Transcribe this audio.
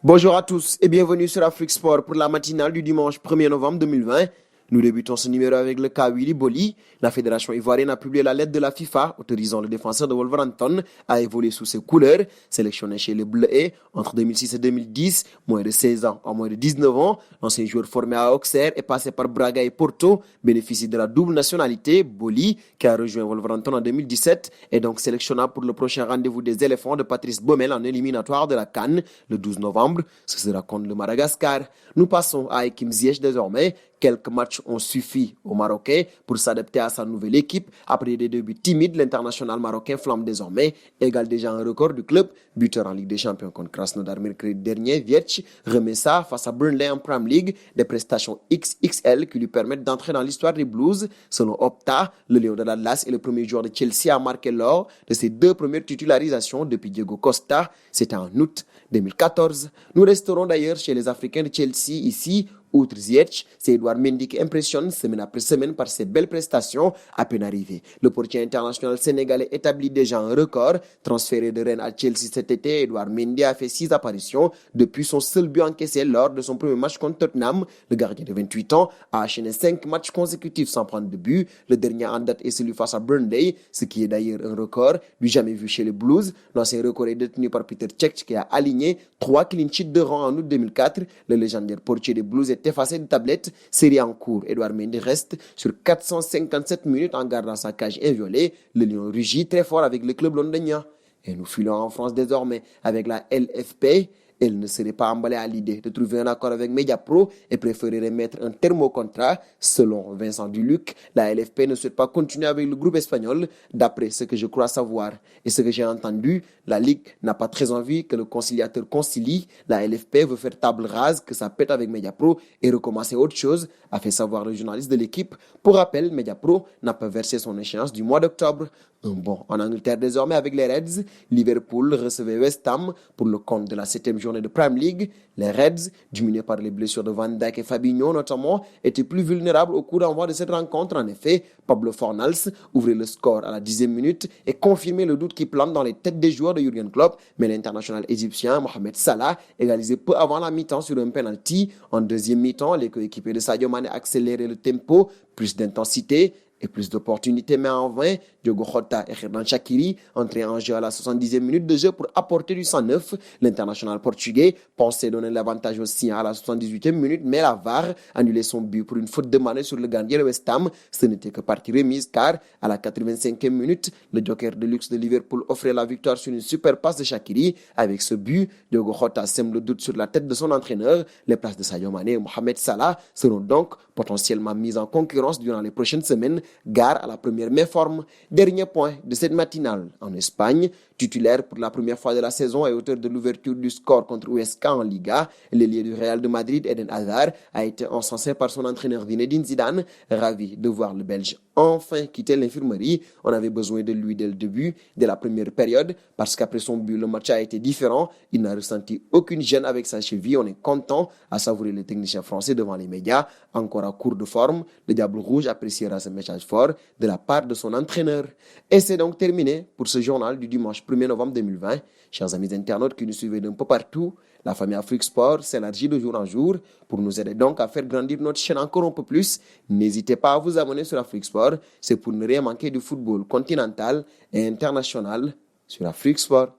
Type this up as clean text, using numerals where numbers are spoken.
Bonjour à tous et bienvenue sur Afrique Sport pour la matinale du dimanche 1er novembre 2020. Nous débutons ce numéro avec le cas Willy Boli. La fédération ivoirienne a publié la lettre de la FIFA autorisant le défenseur de Wolverhampton à évoluer sous ses couleurs. Sélectionné chez les Bleus entre 2006 et 2010, moins de 16 ans à moins de 19 ans, l'ancien joueur formé à Auxerre et passé par Braga et Porto bénéficie de la double nationalité. Boli, qui a rejoint Wolverhampton en 2017, est donc sélectionnable pour le prochain rendez-vous des éléphants de Patrice Baumel en éliminatoire de la CAN le 12 novembre. Ce sera contre le Madagascar. Nous passons à Hakim Ziyech désormais. Quelques matchs ont suffi aux Marocains pour s'adapter à sa nouvelle équipe. Après des débuts timides, l'international marocain flambe désormais, égale déjà un record du club. Buteur en Ligue des Champions contre Krasnodar mercredi dernier, Ziyech remet ça face à Burnley en Premier League, des prestations XXL qui lui permettent d'entrer dans l'histoire des Blues. Selon Opta, le Lion de l'Atlas est le premier joueur de Chelsea à marquer lors de ses deux premières titularisations depuis Diego Costa. C'était en août 2014. Nous resterons d'ailleurs chez les Africains de Chelsea ici. Outre Ziyech, c'est Edouard Mendy qui impressionne semaine après semaine par ses belles prestations à peine arrivé. Le portier international sénégalais établit déjà un record. Transféré de Rennes à Chelsea cet été, Edouard Mendy a fait 6 apparitions depuis son seul but encaissé lors de son premier match contre Tottenham. Le gardien de 28 ans a enchaîné 5 matchs consécutifs sans prendre de but. Le dernier en date est celui face à Burnley, ce qui est d'ailleurs un record du jamais vu chez les Blues. L'ancien record est détenu par Peter Cech qui a aligné 3 clean sheets de rang en août 2004. Le légendaire portier des Blues est effacé de tablette. Série en cours, Edouard Mendy reste sur 457 minutes en gardant sa cage inviolée. Le Lion rugit très fort avec le club londonien. Et nous filons en France désormais avec la LFP. Elle ne serait pas emballée à l'idée de trouver un accord avec Mediapro et préférerait mettre un terme au contrat. Selon Vincent Duluc, la LFP ne souhaite pas continuer avec le groupe espagnol. D'après ce que je crois savoir et ce que j'ai entendu, la Ligue n'a pas très envie que le conciliateur concilie. La LFP veut faire table rase, que ça pète avec Mediapro et recommencer autre chose, a fait savoir le journaliste de l'équipe. Pour rappel, Mediapro n'a pas versé son échéance du mois d'octobre. En Angleterre désormais avec les Reds, Liverpool recevait West Ham pour le compte de la 7e journée de Premier League. Les Reds, diminués par les blessures de Van Dijk et Fabinho notamment, étaient plus vulnérables au coup d'envoi de cette rencontre. En effet, Pablo Fornals ouvrait le score à la 10e minute et confirmait le doute qui plante dans les têtes des joueurs de Jürgen Klopp. Mais l'international égyptien Mohamed Salah égalisait peu avant la mi-temps sur un penalty. En deuxième mi-temps, les coéquipiers de Sadio Mané accéléraient le tempo, plus d'intensité et plus d'opportunités, mais en vain. Diogo Jota et Hernan Shaqiri entraient en jeu à la 70e minute de jeu pour apporter du 109. L'international portugais pensait donner l'avantage aussi à la 78e minute, mais la VAR annulait son but pour une faute de Mané sur le gardien de West Ham. Ce n'était que partie remise car à la 85e minute, le joker de luxe de Liverpool offrait la victoire sur une super passe de Shaqiri. Avec ce but, Diogo Jota sème le doute sur la tête de son entraîneur. Les places de Sadio Mané et Mohamed Salah seront donc potentiellement mises en concurrence durant les prochaines semaines. Gare à la première méforme. Dernier point de cette matinale. En Espagne, titulaire pour la première fois de la saison et auteur de l'ouverture du score contre Huesca en Liga, l'ailier du Real de Madrid, Eden Hazard, a été encensé par son entraîneur Zinedine Zidane. Ravi de voir le Belge enfin quitter l'infirmerie. On avait besoin de lui dès le début, dès la première période, parce qu'après son but, le match a été différent. Il n'a ressenti aucune gêne avec sa cheville. On est content à savourer le technicien français devant les médias. Encore à court de forme, le Diable Rouge appréciera ce message fort de la part de son entraîneur. Et c'est donc terminé pour ce journal du dimanche 1er novembre 2020. Chers amis internautes qui nous suivez d'un peu partout, la famille Afrique Sport s'élargit de jour en jour. Pour nous aider donc à faire grandir notre chaîne encore un peu plus, n'hésitez pas à vous abonner sur Afrique Sport. C'est pour ne rien manquer du football continental et international sur Afrique Sport.